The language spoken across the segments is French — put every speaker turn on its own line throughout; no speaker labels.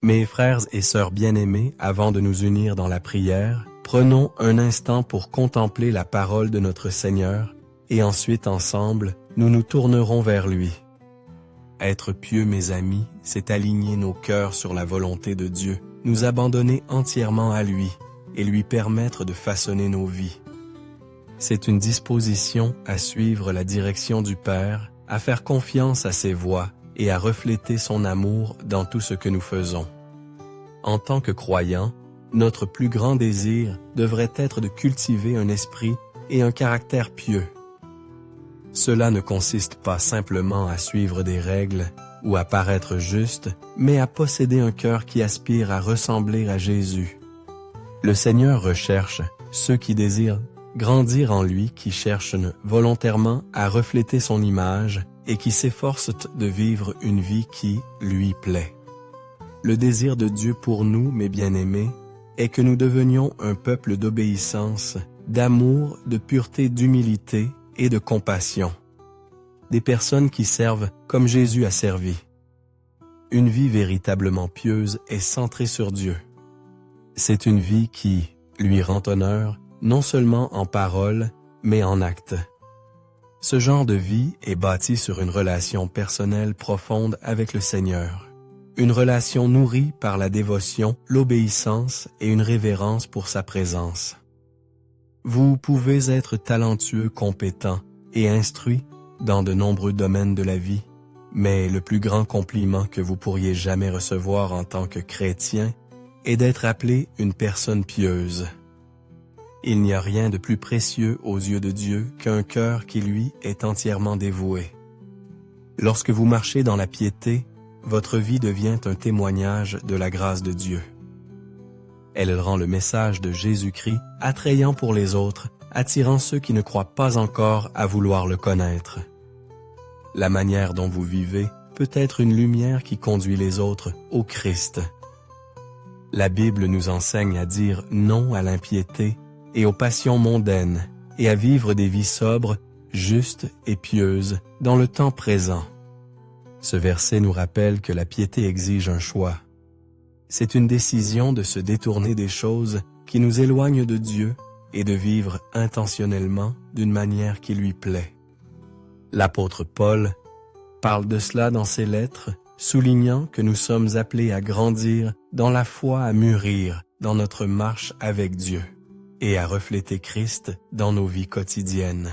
Mes frères et sœurs bien-aimés, avant de nous unir dans la prière, prenons un instant pour contempler la parole de notre Seigneur, et ensuite ensemble, nous nous tournerons vers lui. Être pieux, mes amis, c'est aligner nos cœurs sur la volonté de Dieu, nous abandonner entièrement à lui, et lui permettre de façonner nos vies. C'est une disposition à suivre la direction du Père, à faire confiance à ses voies, et à refléter son amour dans tout ce que nous faisons. En tant que croyants, notre plus grand désir devrait être de cultiver un esprit et un caractère pieux. Cela ne consiste pas simplement à suivre des règles ou à paraître juste, mais à posséder un cœur qui aspire à ressembler à Jésus. Le Seigneur recherche ceux qui désirent grandir en lui, qui cherchent volontairement à refléter son image et qui s'efforcent de vivre une vie qui lui plaît. Le désir de Dieu pour nous, mes bien-aimés, est que nous devenions un peuple d'obéissance, d'amour, de pureté, d'humilité et de compassion. Des personnes qui servent comme Jésus a servi. Une vie véritablement pieuse est centrée sur Dieu. C'est une vie qui lui rend honneur, non seulement en parole, mais en acte. Ce genre de vie est bâti sur une relation personnelle profonde avec le Seigneur. Une relation nourrie par la dévotion, l'obéissance et une révérence pour sa présence. Vous pouvez être talentueux, compétent et instruit dans de nombreux domaines de la vie, mais le plus grand compliment que vous pourriez jamais recevoir en tant que chrétien est d'être appelé une personne pieuse. Il n'y a rien de plus précieux aux yeux de Dieu qu'un cœur qui lui est entièrement dévoué. Lorsque vous marchez dans la piété, votre vie devient un témoignage de la grâce de Dieu. Elle rend le message de Jésus-Christ attrayant pour les autres, attirant ceux qui ne croient pas encore à vouloir le connaître. La manière dont vous vivez peut être une lumière qui conduit les autres au Christ. La Bible nous enseigne à dire non à l'impiété et aux passions mondaines, et à vivre des vies sobres, justes et pieuses dans le temps présent. Ce verset nous rappelle que la piété exige un choix. C'est une décision de se détourner des choses qui nous éloignent de Dieu et de vivre intentionnellement d'une manière qui lui plaît. L'apôtre Paul parle de cela dans ses lettres, soulignant que nous sommes appelés à grandir dans la foi, à mûrir dans notre marche avec Dieu et à refléter Christ dans nos vies quotidiennes.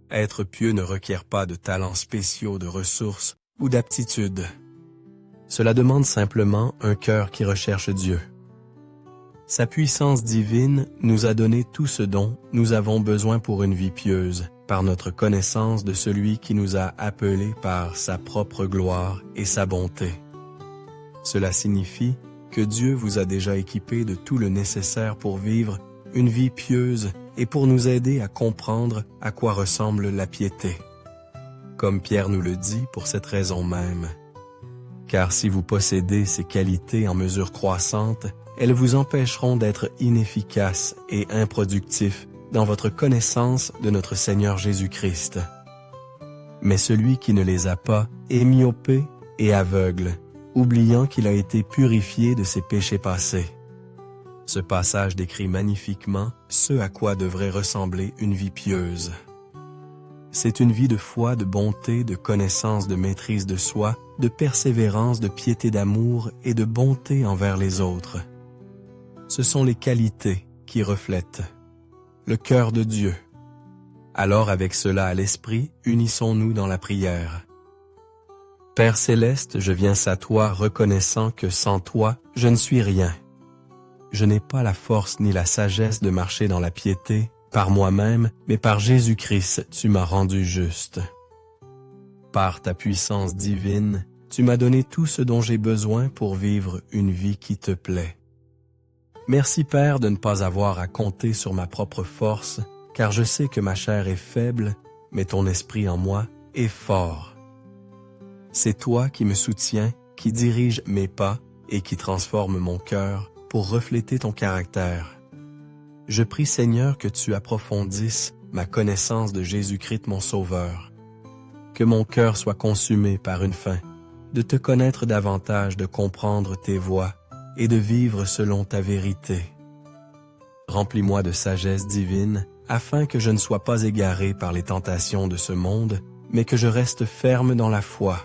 Être pieux ne requiert pas de talents spéciaux, de ressources ou d'aptitudes. Cela demande simplement un cœur qui recherche Dieu. Sa puissance divine nous a donné tout ce dont nous avons besoin pour une vie pieuse, par notre connaissance de celui qui nous a appelés par sa propre gloire et sa bonté. Cela signifie que Dieu vous a déjà équipé de tout le nécessaire pour vivre une vie pieuse et pour nous aider à comprendre à quoi ressemble la piété. Comme Pierre nous le dit pour cette raison même. Car si vous possédez ces qualités en mesure croissante, elles vous empêcheront d'être inefficaces et improductifs dans votre connaissance de notre Seigneur Jésus-Christ. Mais celui qui ne les a pas est myopé et aveugle, oubliant qu'il a été purifié de ses péchés passés. Ce passage décrit magnifiquement ce à quoi devrait ressembler une vie pieuse. C'est une vie de foi, de bonté, de connaissance, de maîtrise de soi, de persévérance, de piété d'amour et de bonté envers les autres. Ce sont les qualités qui reflètent le cœur de Dieu. Alors avec cela à l'esprit, unissons-nous dans la prière. Père céleste, je viens à toi reconnaissant que sans toi, je ne suis rien. Je n'ai pas la force ni la sagesse de marcher dans la piété par moi-même, mais par Jésus-Christ, tu m'as rendu juste. Par ta puissance divine, tu m'as donné tout ce dont j'ai besoin pour vivre une vie qui te plaît. Merci Père de ne pas avoir à compter sur ma propre force, car je sais que ma chair est faible, mais ton esprit en moi est fort. C'est toi qui me soutiens, qui dirige mes pas et qui transforme mon cœur pour refléter ton caractère. Je prie Seigneur que tu approfondisses ma connaissance de Jésus-Christ mon Sauveur. Que mon cœur soit consumé par une faim de te connaître davantage, de comprendre tes voies et de vivre selon ta vérité. Remplis-moi de sagesse divine, afin que je ne sois pas égaré par les tentations de ce monde, mais que je reste ferme dans la foi.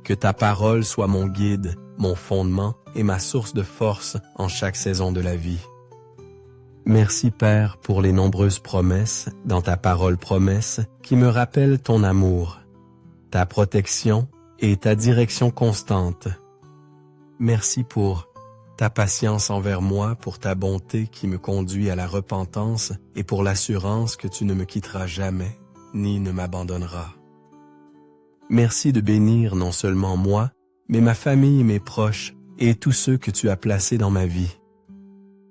Que ta parole soit mon guide, mon fondement et ma source de force en chaque saison de la vie. Merci Père pour les nombreuses promesses dans ta parole promesse qui me rappellent ton amour, ta protection et ta direction constante. Merci pour ta patience envers moi, pour ta bonté qui me conduit à la repentance et pour l'assurance que tu ne me quitteras jamais, ni ne m'abandonneras. Merci de bénir non seulement moi, mais ma famille et mes proches et tous ceux que tu as placés dans ma vie.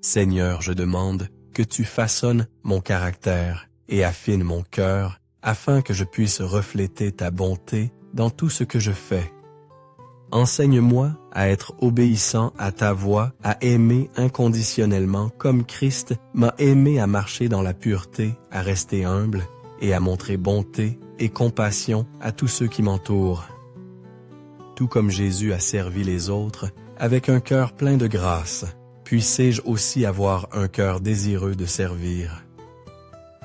Seigneur, je demande que tu façonnes mon caractère et affines mon cœur afin que je puisse refléter ta bonté dans tout ce que je fais. Enseigne-moi à être obéissant à ta voix, à aimer inconditionnellement comme Christ m'a aimé, à marcher dans la pureté, à rester humble et à montrer bonté et compassion à tous ceux qui m'entourent. Tout comme Jésus a servi les autres avec un cœur plein de grâce, puisse-je aussi avoir un cœur désireux de servir.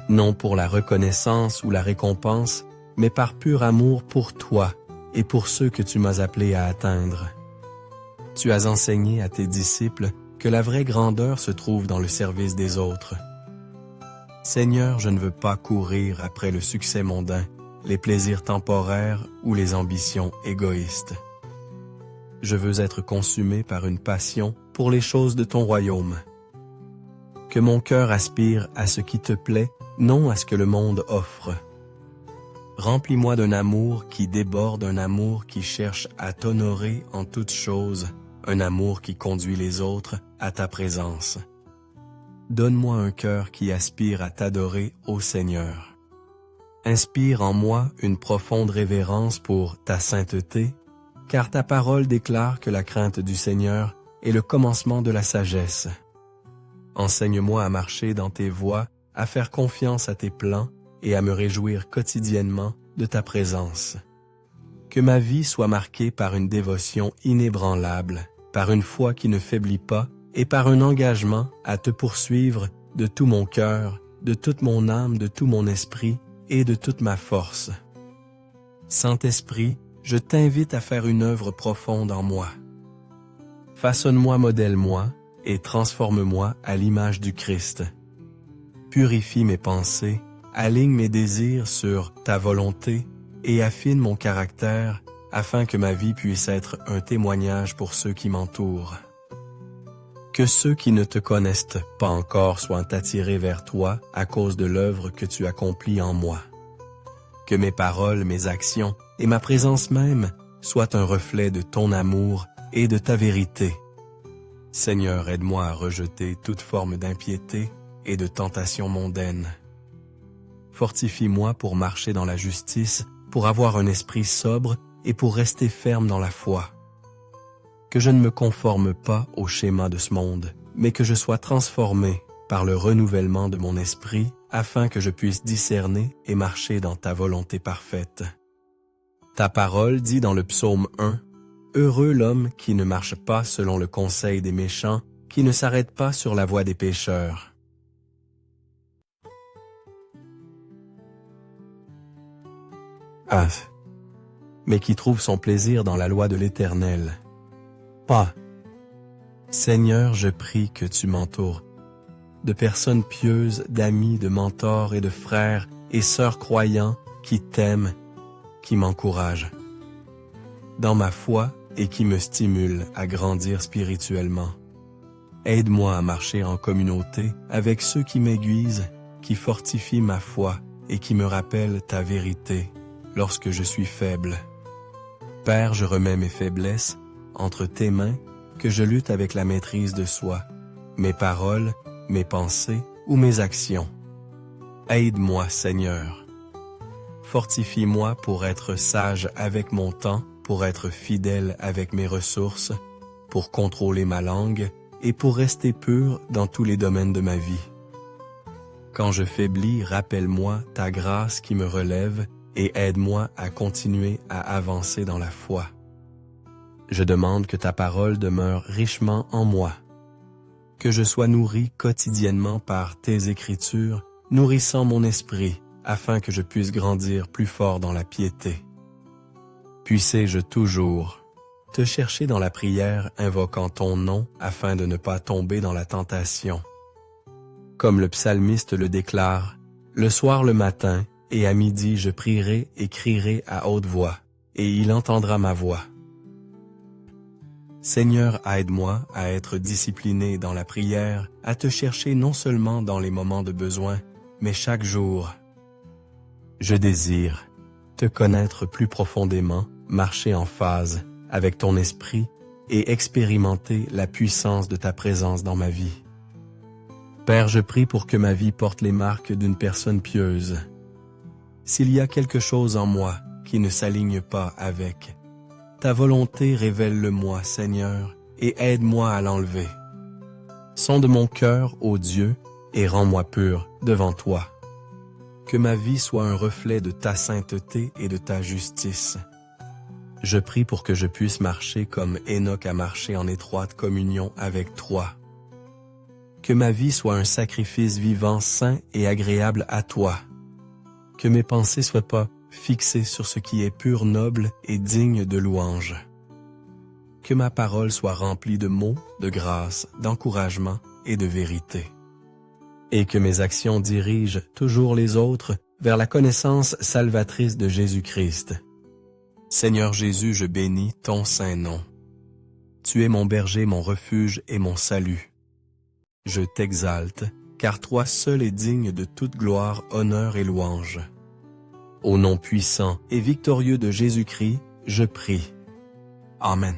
Non pour la reconnaissance ou la récompense, mais par pur amour pour toi et pour ceux que tu m'as appelé à atteindre. Tu as enseigné à tes disciples que la vraie grandeur se trouve dans le service des autres. Seigneur, je ne veux pas courir après le succès mondain, les plaisirs temporaires ou les ambitions égoïstes. Je veux être consumé par une passion pour les choses de ton royaume. Que mon cœur aspire à ce qui te plaît, non à ce que le monde offre. Remplis-moi d'un amour qui déborde, un amour qui cherche à t'honorer en toutes choses, un amour qui conduit les autres à ta présence. Donne-moi un cœur qui aspire à t'adorer, ô Seigneur. Inspire en moi une profonde révérence pour ta sainteté, car ta parole déclare que la crainte du Seigneur est le commencement de la sagesse. Enseigne-moi à marcher dans tes voies, à faire confiance à tes plans et à me réjouir quotidiennement de ta présence. Que ma vie soit marquée par une dévotion inébranlable, par une foi qui ne faiblit pas et par un engagement à te poursuivre de tout mon cœur, de toute mon âme, de tout mon esprit et de toute ma force. Saint-Esprit, je t'invite à faire une œuvre profonde en moi. Façonne-moi, modèle-moi et transforme-moi à l'image du Christ. Purifie mes pensées, aligne mes désirs sur ta volonté et affine mon caractère afin que ma vie puisse être un témoignage pour ceux qui m'entourent. Que ceux qui ne te connaissent pas encore soient attirés vers toi à cause de l'œuvre que tu accomplis en moi. Que mes paroles, mes actions et ma présence même soient un reflet de ton amour et de ta vérité. Seigneur, aide-moi à rejeter toute forme d'impiété et de tentation mondaine. Fortifie-moi pour marcher dans la justice, pour avoir un esprit sobre et pour rester ferme dans la foi. Que je ne me conforme pas au schéma de ce monde, mais que je sois transformé par le renouvellement de mon esprit afin que je puisse discerner et marcher dans ta volonté parfaite. Ta parole dit dans le psaume 1, « Heureux l'homme qui ne marche pas selon le conseil des méchants, qui ne s'arrête pas sur la voie des pécheurs. » Mais qui trouve son plaisir dans la loi de l'Éternel. Pas. Seigneur, je prie que tu m'entoures de personnes pieuses, d'amis, de mentors et de frères et sœurs croyants qui t'aiment, qui m'encouragent dans ma foi et qui me stimulent à grandir spirituellement. Aide-moi à marcher en communauté avec ceux qui m'aiguisent, qui fortifient ma foi et qui me rappellent ta vérité lorsque je suis faible. Père, je remets mes faiblesses entre tes mains, que je lutte avec la maîtrise de soi, mes paroles, mes pensées ou mes actions. Aide-moi, Seigneur. Fortifie-moi pour être sage avec mon temps, pour être fidèle avec mes ressources, pour contrôler ma langue et pour rester pur dans tous les domaines de ma vie. Quand je faiblis, rappelle-moi ta grâce qui me relève et aide-moi à continuer à avancer dans la foi. Je demande que ta parole demeure richement en moi, que je sois nourri quotidiennement par tes écritures, nourrissant mon esprit, afin que je puisse grandir plus fort dans la piété. Puissé-je toujours te chercher dans la prière, invoquant ton nom, afin de ne pas tomber dans la tentation. Comme le psalmiste le déclare, le soir, le matin, et à midi, je prierai et crierai à haute voix, et il entendra ma voix. Seigneur, aide-moi à être discipliné dans la prière, à te chercher non seulement dans les moments de besoin, mais chaque jour. Je désire te connaître plus profondément, marcher en phase avec ton esprit et expérimenter la puissance de ta présence dans ma vie. Père, je prie pour que ma vie porte les marques d'une personne pieuse. S'il y a quelque chose en moi qui ne s'aligne pas avec ta volonté, révèle-le-moi, Seigneur, et aide-moi à l'enlever. Sonde mon cœur, ô Dieu, et rends-moi pur devant toi. Que ma vie soit un reflet de ta sainteté et de ta justice. Je prie pour que je puisse marcher comme Enoch a marché en étroite communion avec toi. Que ma vie soit un sacrifice vivant, saint et agréable à toi. Que mes pensées soient pas fixées sur ce qui est pur, noble et digne de louange. Que ma parole soit remplie de mots, de grâce, d'encouragement et de vérité. Et que mes actions dirigent toujours les autres vers la connaissance salvatrice de Jésus-Christ. Seigneur Jésus, je bénis ton saint nom. Tu es mon berger, mon refuge et mon salut. Je t'exalte, car toi seul es digne de toute gloire, honneur et louange. Au nom puissant et victorieux de Jésus-Christ, je prie. Amen.